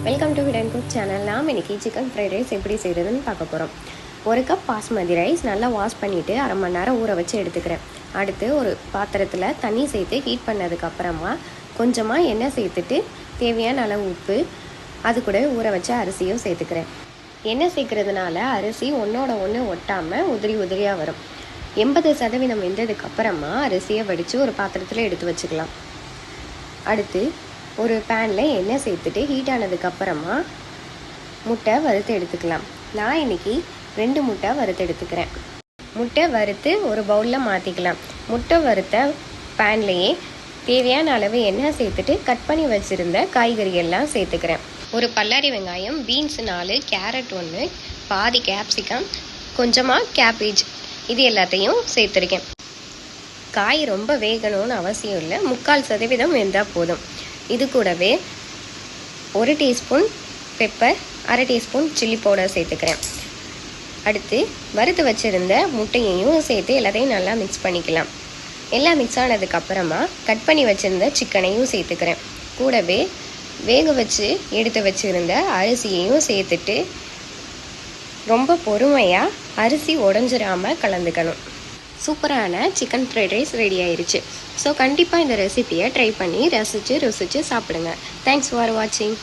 Welcome to விட் and cook channel. நாம் இன்றைக்கி சிக்கன் ஃப்ரைட் ரைஸ் எப்படி செய்கிறதுன்னு பார்க்க போகிறோம். 1 கப் பாஸ்மதி ரைஸ் நல்லா வாஷ் பண்ணிவிட்டு அரை மணி நேரம் ஊற வச்சு எடுத்துக்கிறேன். அடுத்து ஒரு பாத்திரத்தில் தண்ணி சேர்த்து ஹீட் பண்ணதுக்கப்புறமா கொஞ்சமாக எண்ணெய் சேர்த்துட்டு தேவையான அளவு உப்பு, அது கூட ஊற வச்ச அரிசியும் சேர்த்துக்கிறேன். எண்ணெய் சேர்க்குறதுனால அரிசி ஒன்றோட ஒன்று ஒட்டாமல் உதிரியாக வரும். 80% வெந்ததுக்கப்புறமா அரிசியை வடித்து ஒரு பாத்திரத்தில் எடுத்து வச்சுக்கலாம். அடுத்து ஒரு பேனில் எண்ணெய் சேர்த்துட்டு ஹீட் ஆனதுக்கப்புறமா முட்டை வறுத்து எடுத்துக்கலாம். நான் இன்றைக்கி 2 முட்டை வறுத்து எடுத்துக்கிறேன். முட்டை வறுத்து ஒரு பவுலில் மாற்றிக்கலாம். முட்டை வறுத்த பேன்லேயே தேவையான அளவு எண்ணெய் சேர்த்துட்டு கட் பண்ணி வச்சுருந்த காய்கறியெல்லாம் சேர்த்துக்கிறேன். ஒரு பல்லாரி வெங்காயம், பீன்ஸ் 4, கேரட் 1, பாதி கேப்சிகம், கொஞ்சமாக கேபேஜ், இது எல்லாத்தையும் சேர்த்துருக்கேன். காய் ரொம்ப வேகணும்னு அவசியம் இல்லை, 3/4% வெந்தால் போதும். இது கூடவே 1 teaspoon pepper, 1/2 teaspoon chilli powder சேர்த்துக்கிறேன். அடுத்து வறுத்து வச்சுருந்த முட்டையையும் சேர்த்து எல்லாத்தையும் நல்லா மிக்ஸ் பண்ணிக்கலாம். எல்லாம் மிக்ஸ் ஆனதுக்கப்புறமா கட் பண்ணி வச்சுருந்த சிக்கனையும் சேர்த்துக்கிறேன். கூடவே வேக வச்சு எடுத்து வச்சுருந்த அரிசியையும் சேர்த்துட்டு ரொம்ப பொறுமையாக அரிசி உடஞ்சிராமல் கலந்துக்கணும். சூப்பரான சிக்கன் ஃப்ரைட் ரைஸ் ரெடி ஆயிடுச்சு. ஸோ கண்டிப்பாக இந்த ரெசிபியை ட்ரை பண்ணி ரசித்து ருசித்து சாப்பிடுங்க. தேங்க்ஸ் ஃபார் வாட்சிங்.